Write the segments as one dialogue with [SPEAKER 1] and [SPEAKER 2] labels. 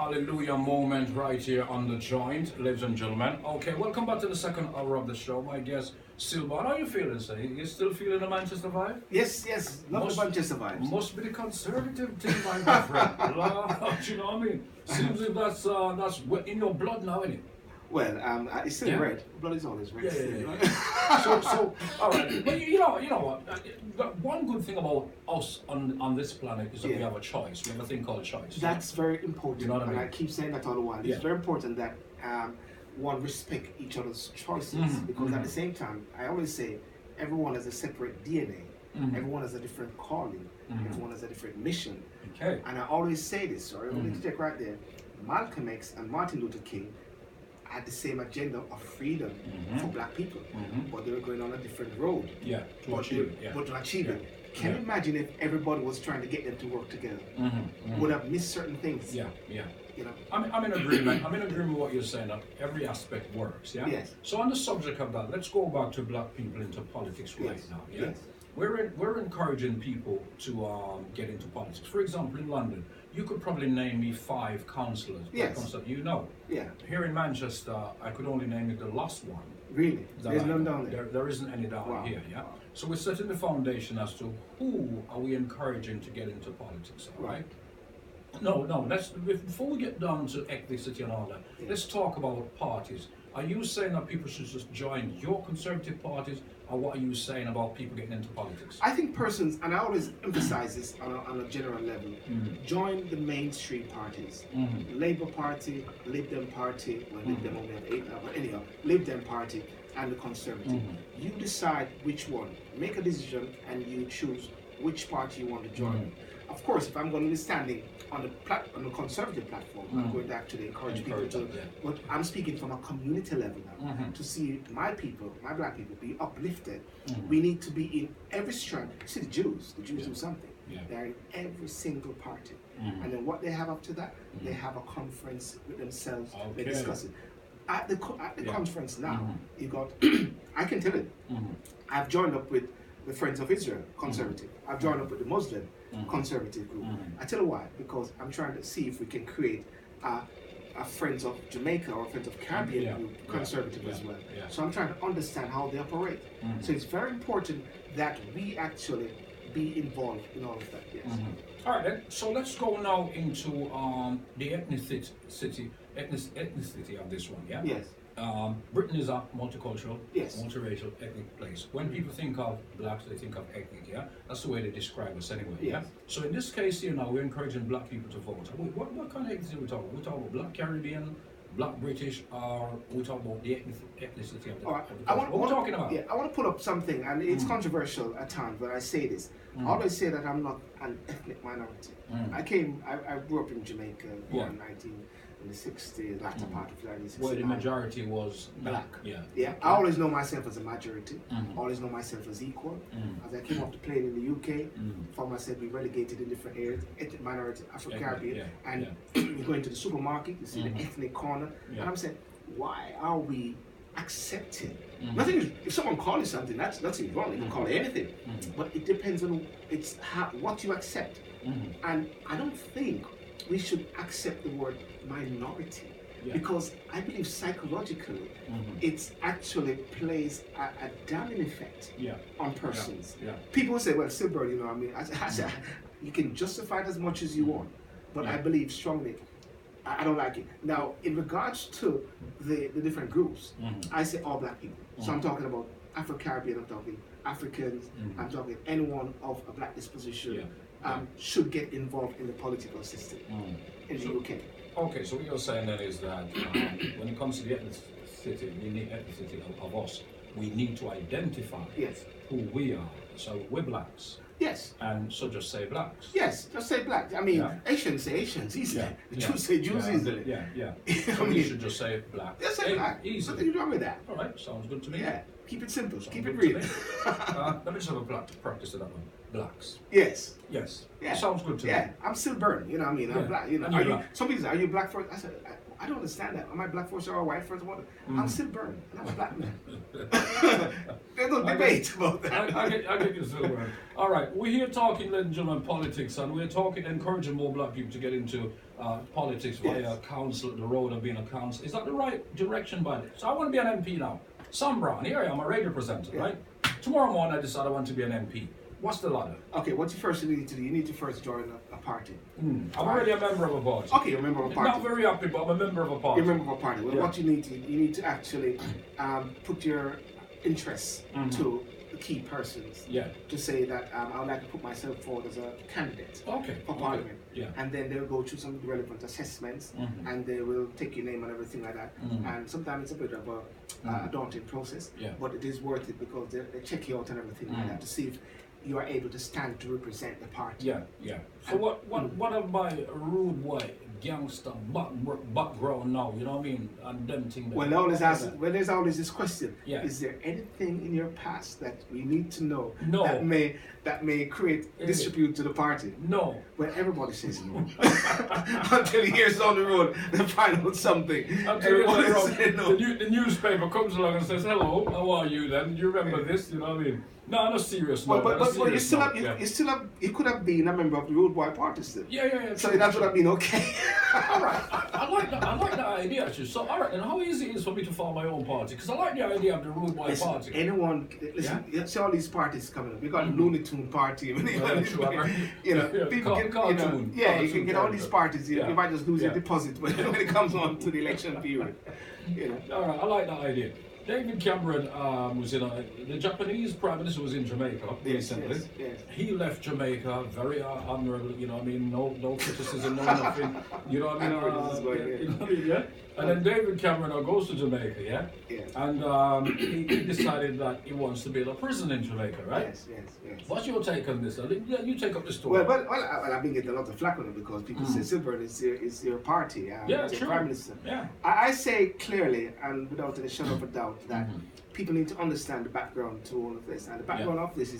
[SPEAKER 1] hallelujah moment right here on the joint, ladies and gentlemen. Okay, welcome back to the second hour of the show. My guest, Sylbourne. How are you feeling, sir? You still feeling the Manchester vibe?
[SPEAKER 2] Yes, love the Manchester vibes.
[SPEAKER 1] Must be the conservative thing, my good friend. Lord, you know what I mean? Seems like that's in your blood now, isn't it?
[SPEAKER 2] Well, it's still red. Blood is always red.
[SPEAKER 1] Yeah. So, all right. But you know what? One good thing about us on this planet is that we have a choice. We have a thing called choice.
[SPEAKER 2] That's very important.
[SPEAKER 1] You know what I mean?
[SPEAKER 2] And I keep saying that all the while. It's very important that one respect each other's choices because at the same time, I always say everyone has a separate DNA. Everyone has a different calling. Everyone has a different mission.
[SPEAKER 1] Okay.
[SPEAKER 2] And I always say this. Sorry, I'm going to check right there. Malcolm X and Martin Luther King had the same agenda of freedom for black people, but they were going on a different road.
[SPEAKER 1] Yeah, to achieve it.
[SPEAKER 2] Can you imagine if everybody was trying to get them to work together? Would have missed certain things.
[SPEAKER 1] Yeah.
[SPEAKER 2] You know.
[SPEAKER 1] I'm in agreement. I'm in agreement with what you're saying. That every aspect works. Yeah.
[SPEAKER 2] Yes.
[SPEAKER 1] So on the subject of that, let's go back to black people into politics right now. Yeah.
[SPEAKER 2] Yes.
[SPEAKER 1] We're encouraging people to get into politics. For example, in London, you could probably name me 5 councillors. You know.
[SPEAKER 2] Yeah.
[SPEAKER 1] Here in Manchester, I could only name you the last one.
[SPEAKER 2] Really? There's none down there?
[SPEAKER 1] There isn't any down here, yeah? So we're setting the foundation as to who are we encouraging to get into politics, all right? No, before we get down to ethnicity and all that, let's talk about parties. Are you saying that people should just join your conservative parties, or what are you saying about people getting into politics?
[SPEAKER 2] I think persons, and I always emphasize this on a general level, join the mainstream parties. Labour Party, Lib Dem Party, well, Lib Dem only have 8 now, but anyhow, Lib Dem Party and the Conservative. You decide which one. Make a decision and you choose which party you want to join. Of course, if I'm going to be standing on the conservative platform, I'm going to actually encourage people to. But I'm speaking from a community level now to see my people, my black people, be uplifted. We need to be in every strand. See the Jews do something. They're in every single party, and then what they have after that, they have a conference with themselves. They discuss it. At the conference now, you got. I can tell it. I've joined up with the Friends of Israel, conservative. I've joined up with the Muslim conservative group. I tell you why, because I'm trying to see if we can create a Friends of Jamaica or Friends of Caribbean group, conservative as well. So I'm trying to understand how they operate. So it's very important that we actually be involved in all of that. Yes.
[SPEAKER 1] All right, then. So let's go now into the ethnicity of this one. Yeah.
[SPEAKER 2] Yes.
[SPEAKER 1] Britain is a multicultural,
[SPEAKER 2] yes,
[SPEAKER 1] multiracial, ethnic place. When people think of blacks, they think of ethnic, yeah? That's the way they describe us anyway, yeah? So in this case here now, we're encouraging black people to vote. What kind of ethnicity are we talking about? We're talking about black Caribbean, black British, or we're talking about the ethnicity of the
[SPEAKER 2] what
[SPEAKER 1] we're talking about?
[SPEAKER 2] Yeah, I want to pull up something, and it's controversial at times, but I say this. I always say that I'm not an ethnic minority. I grew up in Jamaica, born in the 60s, latter part of 1960s.
[SPEAKER 1] Where the majority was black.
[SPEAKER 2] Yeah. I always know myself as a majority. I always know myself as equal. As I came off the plane in the UK, found myself being relegated in different areas, ethnic minority, Afro-Caribbean, and we go into the supermarket, you see the ethnic corner, and I'm saying, why are we accepting? Nothing is, if someone calls you something, that's nothing wrong. You can call it anything, but it depends on what you accept. And I don't think we should accept the word minority because I believe psychologically it actually plays a damning effect on persons. People will say, well, Sylbourne, you know, I mean, I say, you can justify it as much as you want, but I believe strongly I don't like it. Now, in regards to the different groups, I say all black people. So I'm talking about Afro-Caribbean, I'm talking Africans, I'm talking anyone of a black disposition should get involved in the political system in the UK.
[SPEAKER 1] Okay, so what you're saying then is that when it comes to the ethnicity of us, we need to identify who we are. So we're blacks.
[SPEAKER 2] Yes.
[SPEAKER 1] And so just say blacks.
[SPEAKER 2] Yes, just say black. I mean, Asians say Asians easily. The Jews say Jews easily.
[SPEAKER 1] So you should just say black.
[SPEAKER 2] Just say black.
[SPEAKER 1] Easy.
[SPEAKER 2] Nothing wrong with that.
[SPEAKER 1] All right, sounds good to me.
[SPEAKER 2] Yeah, keep it simple. Keep it
[SPEAKER 1] real.
[SPEAKER 2] real.
[SPEAKER 1] Let me just have a practice of that one. Blacks.
[SPEAKER 2] Yes.
[SPEAKER 1] Yeah. Sounds good to me.
[SPEAKER 2] Yeah, I'm Sylbourne. You know what I mean? I'm black. You know, some people say, are you black first? I said, I don't understand that. Am I black first or white first? I'm Sylbourne, and I'm a black man. There's no debate about that.
[SPEAKER 1] I get you, Sylbourne. All right, we're here talking, ladies and gentlemen, politics, and we're talking, encouraging more black people to get into politics
[SPEAKER 2] Yes.
[SPEAKER 1] via council, the road of being a council. Is that the right direction by it? So I want to be an MP now. SAMBROWN, here I am, a radio presenter,
[SPEAKER 2] Yeah.
[SPEAKER 1] right? Tomorrow morning I decide I want to be an MP. What's the ladder?
[SPEAKER 2] Okay, what you first need to do, you need to first join a party.
[SPEAKER 1] I'm already a member of a party.
[SPEAKER 2] Okay, you're a member of a party.
[SPEAKER 1] Not very happy, but I'm a member of a party.
[SPEAKER 2] You're a member of a party. Well,
[SPEAKER 1] Yeah.
[SPEAKER 2] what you need to actually put your interests to the key persons.
[SPEAKER 1] Yeah.
[SPEAKER 2] To say that I would like to put myself forward as a candidate
[SPEAKER 1] Okay.
[SPEAKER 2] for parliament.
[SPEAKER 1] Yeah.
[SPEAKER 2] And then they'll go through some relevant assessments, and they will take your name and everything like that. And sometimes it's a bit of a daunting process,
[SPEAKER 1] Yeah.
[SPEAKER 2] but it is worth it because they check you out and everything like that to see if you are able to stand to represent the party.
[SPEAKER 1] Yeah, yeah. So what of my rude boy gangster background now? You know what I mean? And them things.
[SPEAKER 2] Well, there's always this question.
[SPEAKER 1] Yeah.
[SPEAKER 2] Is there anything in your past that we need to know
[SPEAKER 1] No.
[SPEAKER 2] that may create dispute to the party?
[SPEAKER 1] No.
[SPEAKER 2] Well, everybody says no. Until years down the road, they find out something. Everybody says no.
[SPEAKER 1] The newspaper comes along and says, "Hello, how are you?" Then you remember this, you know what I mean? No, on a serious note.
[SPEAKER 2] But you still have,
[SPEAKER 1] yeah.
[SPEAKER 2] you could have been a member of the Rude Boy Party still.
[SPEAKER 1] Yeah.
[SPEAKER 2] So that would have been okay.
[SPEAKER 1] All right, I like that idea actually. So, all right, and how easy it is for me to form my own party? Because I like the idea of the Rude Boy Party.
[SPEAKER 2] Listen, you see all these parties coming up. We got Looney Tune Party. People get,
[SPEAKER 1] cartoon.
[SPEAKER 2] you can get all these parties. You
[SPEAKER 1] Yeah.
[SPEAKER 2] might just lose your
[SPEAKER 1] Yeah.
[SPEAKER 2] deposit when it comes on to the election period.
[SPEAKER 1] All right, I like that idea. David Cameron was in the Japanese Prime Minister was in Jamaica recently.
[SPEAKER 2] Yes.
[SPEAKER 1] He left Jamaica very honorable, you know what I mean, no criticism, no nothing, you know what I mean?
[SPEAKER 2] I know where this is going, yeah.
[SPEAKER 1] You know what I mean, yeah? And then David Cameron goes to Jamaica, yeah?
[SPEAKER 2] Yeah.
[SPEAKER 1] And he decided that he wants to build a prison in Jamaica, right?
[SPEAKER 2] Yes.
[SPEAKER 1] What's your take on this? Yeah, you take up the story.
[SPEAKER 2] Well, I've been getting a lot of flack on it because people say Sylbourne is your party, it's your prime minister.
[SPEAKER 1] Yeah.
[SPEAKER 2] I say clearly and without any shadow of a doubt that people need to understand the background to all of this. And the background of this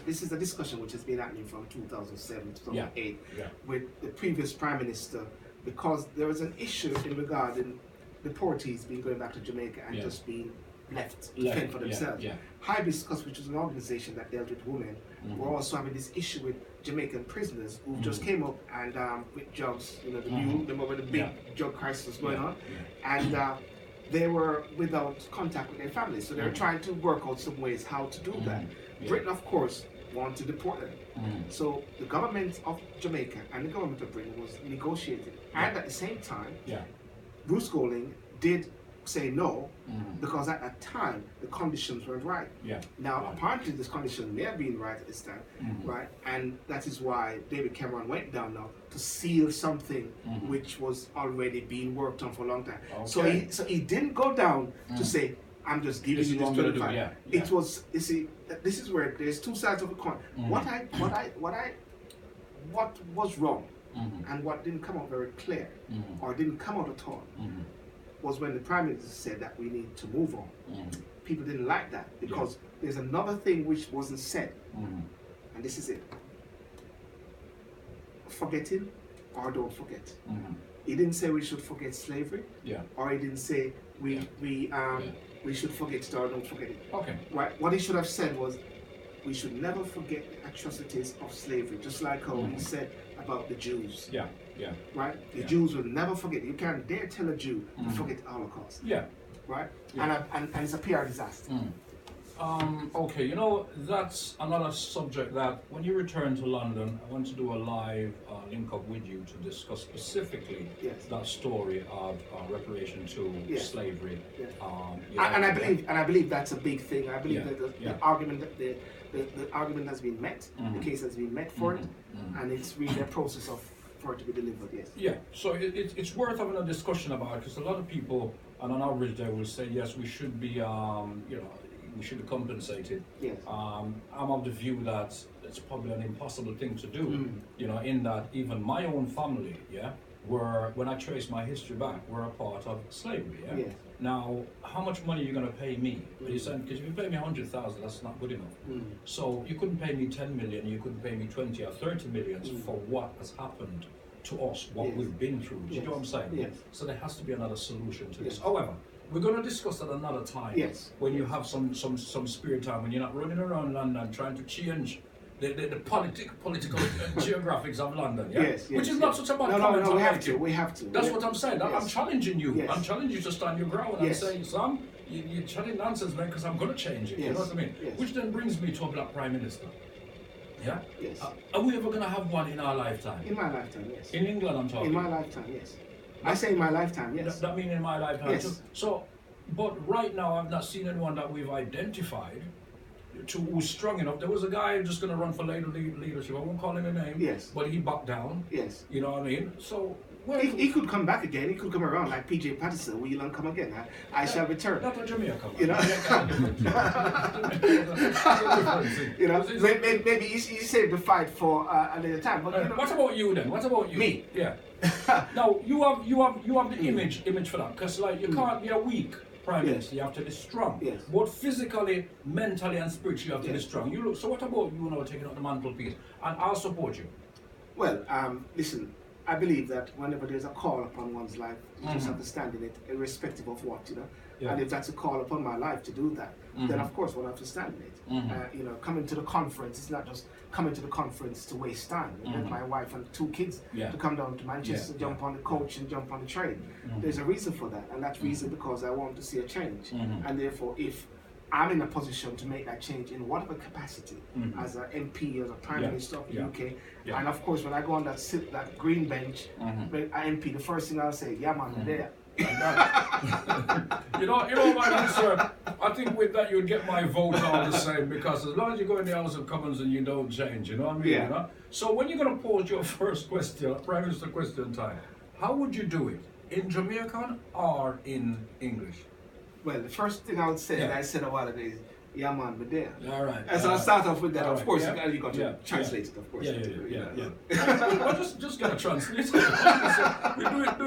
[SPEAKER 2] this is a discussion which has been happening from 2007, 2008 with the previous prime minister, because there was an issue in regarding deportees being going back to Jamaica and just being left to fend for themselves. Hibiscus, which was an organization that dealt with women, were also having this issue with Jamaican prisoners who just came up and with drugs, the big drug crisis was going on, and they were without contact with their families, so they were trying to work out some ways how to do that. Britain, of course, wanted to deport them. So the government of Jamaica and the government of Britain was negotiating, and at the same time, Bruce Golding did say no, because at that time the conditions weren't right. Now apparently this condition may have been right at this time, right? And that is why David Cameron went down now to seal something which was already being worked on for a long time.
[SPEAKER 1] Okay.
[SPEAKER 2] So he didn't go down to say, I'm just giving you this 25. It was, you see, this is where there's two sides of the coin. What was wrong and what didn't come out very clear or didn't come out at all was when the Prime Minister said that we need to move on. People didn't like that because there's another thing which wasn't said, and this is it. Forgetting or don't forget. He didn't say we should forget slavery, or he didn't say we should forget it or don't forget it.
[SPEAKER 1] Okay.
[SPEAKER 2] Right? What he should have said was we should never forget the atrocities of slavery, just like how he said about the Jews. Right? The Jews will never forget. You can't dare tell a Jew to forget the Holocaust. Right? And it's a PR disaster.
[SPEAKER 1] Okay, you know, that's another subject that when you return to London, I want to do a live link up with you to discuss specifically that story of reparation to slavery.
[SPEAKER 2] And I believe that's a big thing. I believe that the argument that the argument has been met, the case has been met for it, and it's really a process for it to be delivered.
[SPEAKER 1] So it's worth having a discussion about it, because a lot of people, and on average, they will say yes, we should be we should be compensated. I'm of the view that it's probably an impossible thing to do. In that even my own family, were, when I trace my history back, were a part of slavery. Now, how much money are you going to pay me? Because if you pay me 100,000, that's not good enough. So you couldn't pay me 10 million, you couldn't pay me 20 or 30 millions for what has happened to us, what we've been through. Do you know what I'm saying? So there has to be another solution to this. However, we're going to discuss that another time. When you have some spare time, when you're not running around London trying to change the political geographics of London, yeah?
[SPEAKER 2] Yes,
[SPEAKER 1] Which is
[SPEAKER 2] yes.
[SPEAKER 1] not such a bad
[SPEAKER 2] No,
[SPEAKER 1] comment.
[SPEAKER 2] we
[SPEAKER 1] I
[SPEAKER 2] have
[SPEAKER 1] like
[SPEAKER 2] to.
[SPEAKER 1] it.
[SPEAKER 2] We have to.
[SPEAKER 1] That's what I'm saying. I'm challenging you.
[SPEAKER 2] Yes.
[SPEAKER 1] I'm challenging you to stand your ground and
[SPEAKER 2] Yes.
[SPEAKER 1] say, Sam, you're chatting nonsense, man, because I'm going to change it. You
[SPEAKER 2] Yes.
[SPEAKER 1] know what I mean?
[SPEAKER 2] Yes.
[SPEAKER 1] Which then brings me to a black prime minister. Yeah?
[SPEAKER 2] Yes.
[SPEAKER 1] Are we ever going to have one in our lifetime?
[SPEAKER 2] In my lifetime, yes.
[SPEAKER 1] In England, I'm talking.
[SPEAKER 2] In my lifetime, yes. I say in my lifetime, yes.
[SPEAKER 1] That mean in my lifetime
[SPEAKER 2] Yes.
[SPEAKER 1] too. So, but right now I've not seen anyone that we've identified who's strong enough. There was a guy just going to run for leadership. I won't call him a name.
[SPEAKER 2] Yes.
[SPEAKER 1] But he backed down.
[SPEAKER 2] Yes.
[SPEAKER 1] You know what I mean? So
[SPEAKER 2] He could come back again. He could come around like PJ Patterson. Will you come again? I shall return.
[SPEAKER 1] Not a Jamaica.
[SPEAKER 2] You know? You know, maybe he saved the fight for another time. But you know,
[SPEAKER 1] what about you then? What about you?
[SPEAKER 2] Me?
[SPEAKER 1] Yeah. Now you have the image for that, because like you can't be a weak prime minister. You have to be strong.
[SPEAKER 2] Yes.
[SPEAKER 1] Both physically, mentally, and spiritually, you have to be
[SPEAKER 2] Yes.
[SPEAKER 1] strong. You look. So what about you now taking up the mantelpiece? And I'll support you.
[SPEAKER 2] well, listen. I believe that whenever there's a call upon one's life, you just have to stand in it, irrespective of what, you know.
[SPEAKER 1] Yeah.
[SPEAKER 2] And if that's a call upon my life to do that, then of course we'll have to stand in it. You know, coming to the conference, it's not just coming to the conference to waste time. I met my wife and 2 kids to come down to Manchester, jump on the coach and jump on the train. There's a reason for that, and that's reason because I want to see a change. And therefore, if I'm in a position to make that change in whatever capacity, as an MP, as a Prime Minister of the UK, and of course when I go on that green bench, MP, the first thing I'll say, yeah man, there.
[SPEAKER 1] you know, my answer. I think with that you'd get my vote all the same, because as long as you go in the House of Commons and you don't change, you know what I mean?
[SPEAKER 2] Yeah.
[SPEAKER 1] You know? So when you're going to pose your first question, Prime Minister question time, how would you do it? In Jamaican or in English?
[SPEAKER 2] Well, the first thing I would say, that I said a while ago, is, yeah man, but there.
[SPEAKER 1] All right.
[SPEAKER 2] And so I'll start off with that.
[SPEAKER 1] All
[SPEAKER 2] Of
[SPEAKER 1] right.
[SPEAKER 2] course,
[SPEAKER 1] Yeah.
[SPEAKER 2] you got to translate it, of course.
[SPEAKER 1] Well, just get a translator. do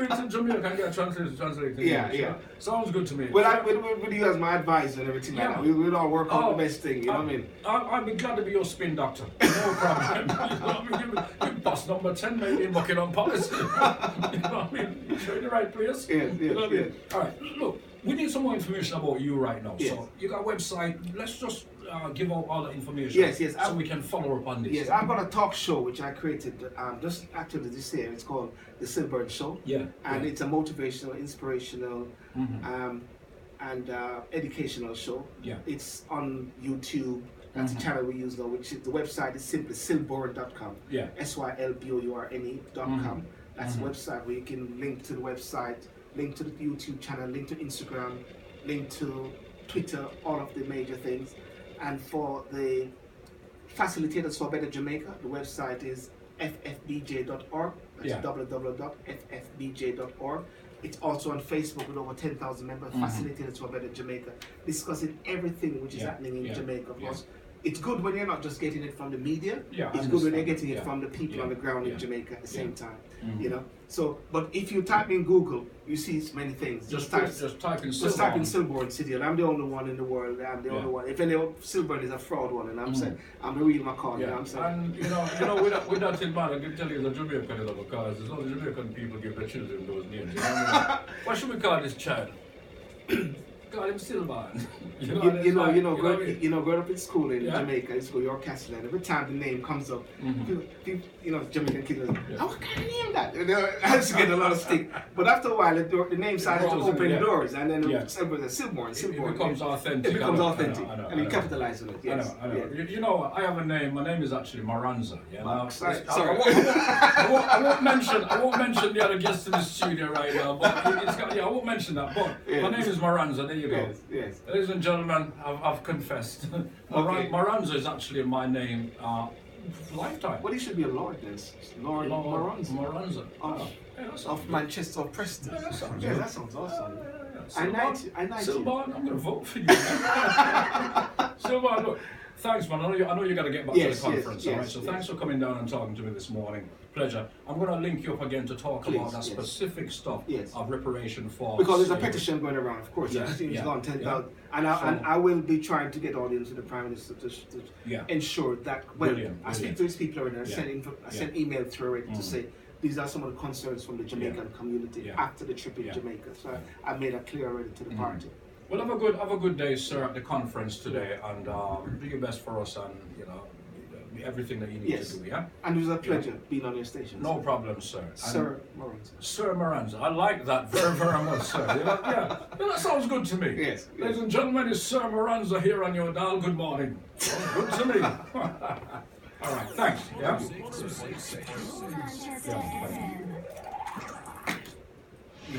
[SPEAKER 1] it in Jamaica and get a translate.
[SPEAKER 2] Yeah.
[SPEAKER 1] Sounds good to me.
[SPEAKER 2] Well, with you as my advisor and everything like that, we'll all work out the best thing, you know what I mean?
[SPEAKER 1] I'd be glad to be your spin doctor. No problem. You know what I mean? You're boss number 10 maybe in Buckingham Palace. You know what I mean? You're in the right place.
[SPEAKER 2] Yes,
[SPEAKER 1] You know what I mean? All right, look, we need some more information about you right now.
[SPEAKER 2] Yes.
[SPEAKER 1] So you got a website. Let's just give out all the information.
[SPEAKER 2] Yes.
[SPEAKER 1] So we can follow up on this.
[SPEAKER 2] Yes, I've got a talk show which I created just actually this year. It's called the Sylbourne Show.
[SPEAKER 1] Yeah.
[SPEAKER 2] And it's a motivational, inspirational, and educational show.
[SPEAKER 1] Yeah.
[SPEAKER 2] It's on YouTube. That's the channel we use now, which is, the website is simply sylbourne.com.
[SPEAKER 1] Yeah.
[SPEAKER 2] SYLBOURNE.com. That's the website where you can link to the website, link to the YouTube channel, link to Instagram, link to Twitter, all of the major things. And for the facilitators for Better Jamaica, the website is ffbj.org. That's www.ffbj.org. It's also on Facebook with over 10,000 members, facilitators for Better Jamaica, discussing everything which is happening in Jamaica. Of course, it's good when you're not just getting it from the media. It's good when you're getting it from the people on the ground in Jamaica at the same time. You know. So, but if you type in Google, you see many things. Just type in Sylbourne Sydial. I'm the only one in the world. I'm the only one. If any Sylbourne is a fraud one, and I'm saying I'm the real Macron. You know what I'm saying?
[SPEAKER 1] And you know, with that in mind, I can tell you the Jamaican, you know, because there's only Jamaican people give their children those names. You know what I mean? What should we call this child? Call him Sylbourne.
[SPEAKER 2] Growing up in school in Jamaica, in school, York Castle, and every time the name comes up, people, Jamaican kids are like, oh, what kind of name that? I used to get a lot of stick. But after a while, the name started to open doors, and then Sylbourne.
[SPEAKER 1] It becomes authentic.
[SPEAKER 2] It becomes authentic,
[SPEAKER 1] I know,
[SPEAKER 2] and you capitalize on it. Yes.
[SPEAKER 1] I know. Yeah. You know, I have a name. My name is actually Maranza. Yeah.
[SPEAKER 2] Sorry.
[SPEAKER 1] I won't mention the other guests in the studio right now, but I won't mention that. But my name is Maranza. There you go.
[SPEAKER 2] Yes.
[SPEAKER 1] Ladies and gentlemen, I've confessed. Maranza is actually my name. Lifetime.
[SPEAKER 2] Well, he should be a lord then. Lord
[SPEAKER 1] Maranza.
[SPEAKER 2] Of Manchester, of Preston.
[SPEAKER 1] That sounds
[SPEAKER 2] that sounds awesome. I like you.
[SPEAKER 1] Sylbourne, I'm going to vote for you. Sylbourne, look, thanks, man. I know you got to get back to the conference, all right? So thanks for coming down and talking to me this morning. Pleasure. I'm going to link you up again to talk about that specific stuff of reparation for.
[SPEAKER 2] Because there's a petition going around, of course. It's gone 10,000. And I will be trying to get audience to the Prime Minister to ensure that I speak to these people already. I sent email through it to say these are some of the concerns from the Jamaican community after the trip in Jamaica. So I made that clear already to the party.
[SPEAKER 1] Well, have a good day, sir, at the conference today, and do your best for us, and everything that you need
[SPEAKER 2] Yes.
[SPEAKER 1] to do, yeah?
[SPEAKER 2] And it was a pleasure being on your station.
[SPEAKER 1] No problem, sir.
[SPEAKER 2] Sir Moranza.
[SPEAKER 1] Sir Moranza, I like that very, very much, sir. Yeah, that sounds good to me.
[SPEAKER 2] Yes.
[SPEAKER 1] Ladies and gentlemen, it's Sir Moranza here on your dial. Good morning. Good to me. All right, thanks. Yeah. Yeah.
[SPEAKER 2] You